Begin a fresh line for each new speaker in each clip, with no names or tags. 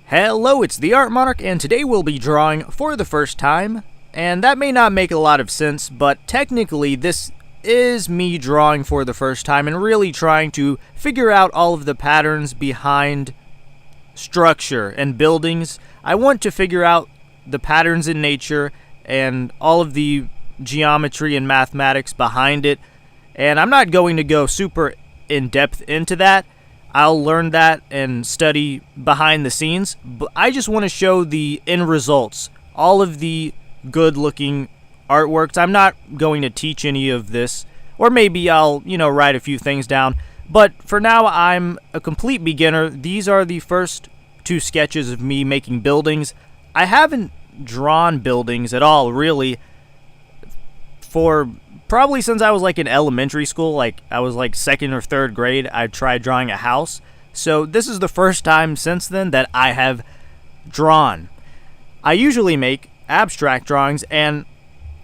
Hello, it's the Art Monarch, and today we'll be drawing for the first time. And that may not make a lot of sense, but technically this is me drawing for the first time and really trying to figure out all of the patterns behind structure and buildings. I want to figure out the patterns in nature and all of the geometry and mathematics behind it. And I'm not going to go super in-depth into that. I'll learn that and study behind the scenes, but I just want to show the end results, all of the good-looking artworks. I'm not going to teach any of this, or maybe I'll, write a few things down, but for now I'm a complete beginner. These are the first two sketches of me making buildings. I haven't drawn buildings at all, really, for probably since I was in elementary school. I was second or third grade, I tried drawing a house. So this is the first time since then that I have drawn. I usually make abstract drawings, and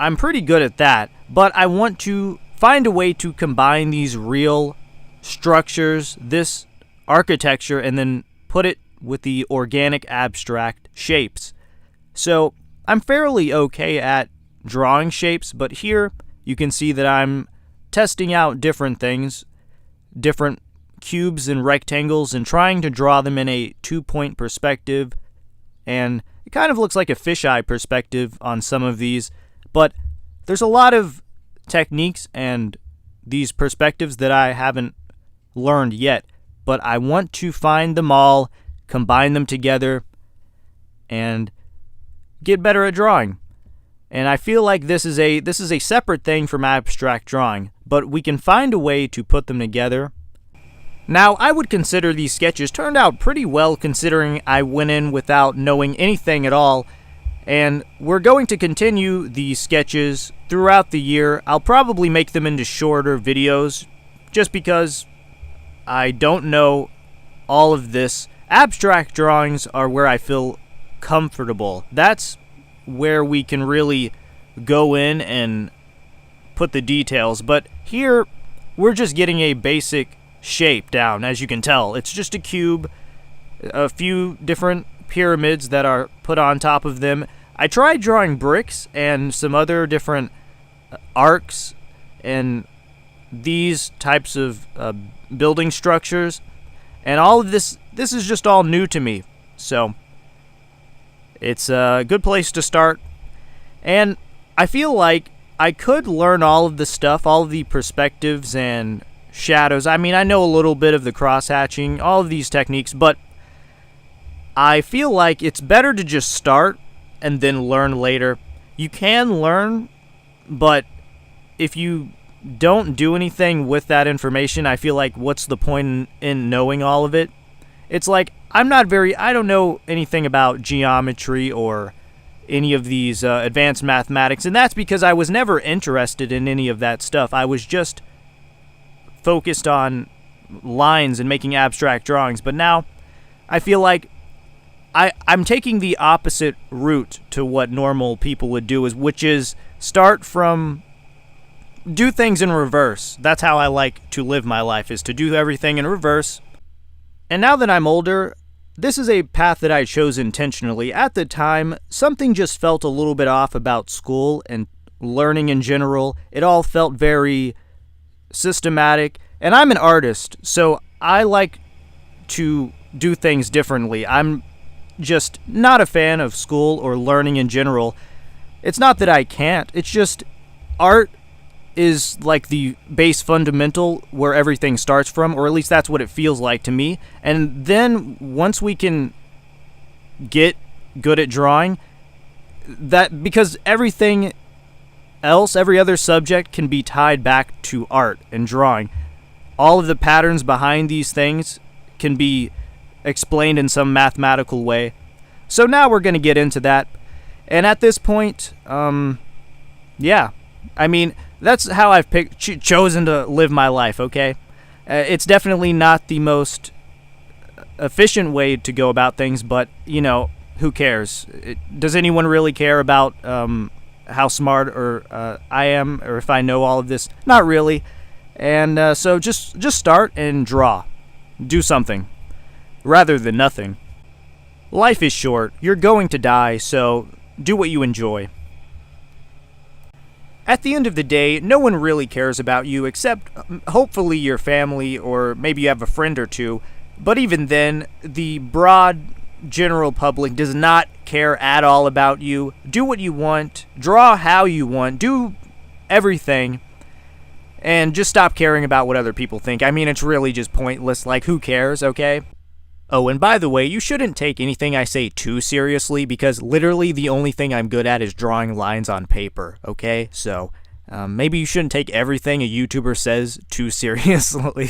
I'm pretty good at that, but I want to find a way to combine these real structures, this architecture, and then put it with the organic abstract shapes. So I'm fairly okay at drawing shapes, but here you can see that I'm testing out different things, different cubes and rectangles, and trying to draw them in a two-point perspective. And it kind of looks like a fisheye perspective on some of these, but there's a lot of techniques and these perspectives that I haven't learned yet, but I want to find them all, combine them together, and get better at drawing. And I feel like this is a separate thing from abstract drawing, but we can find a way to put them together. Now, I would consider these sketches turned out pretty well considering I went in without knowing anything at all, and we're going to continue these sketches throughout the year. I'll probably make them into shorter videos just because I don't know all of this. Abstract drawings are where I feel comfortable. That's where we can really go in and put the details, but here we're just getting a basic shape down. As you can tell, it's just a cube, a few different pyramids that are put on top of them. I tried drawing bricks and some other different arcs and these types of building structures, and all of this is just all new to me, so it's a good place to start. And I feel like I could learn all of the stuff, all of the perspectives and shadows. I mean, I know a little bit of the cross-hatching, all of these techniques, but I feel like it's better to just start and then learn later. You can learn, but if you don't do anything with that information, I feel like what's the point in knowing all of it? It's like, I don't know anything about geometry or any of these advanced mathematics, and that's because I was never interested in any of that stuff. I was just focused on lines and making abstract drawings, but now I feel like I'm taking the opposite route to what normal people would do, which is do things in reverse. That's how I like to live my life, is to do everything in reverse. And now that I'm older, this is a path that I chose intentionally. At the time, something just felt a little bit off about school and learning in general. It all felt very systematic, and I'm an artist, so I like to do things differently. I'm just not a fan of school or learning in general. It's not that I can't, it's just art is like the base fundamental where everything starts from, or at least that's what it feels like to me. And then once we can get good at drawing, that because everything else, every other subject can be tied back to art and drawing. All of the patterns behind these things can be explained in some mathematical way. So now we're going to get into that. And at this point, yeah, I mean, that's how I've chosen to live my life, okay? It's definitely not the most efficient way to go about things, but, who cares? Does anyone really care about how smart or I am, or if I know all of this? Not really. And so just start and draw. Do something, rather than nothing. Life is short. You're going to die, so do what you enjoy. At the end of the day, no one really cares about you except hopefully your family, or maybe you have a friend or two. But even then, the broad general public does not care at all about you. Do what you want, draw how you want, do everything, and just stop caring about what other people think. I mean, it's really just pointless. Like, who cares, okay? Oh, and by the way, you shouldn't take anything I say too seriously, because literally the only thing I'm good at is drawing lines on paper, okay? So, maybe you shouldn't take everything a YouTuber says too seriously.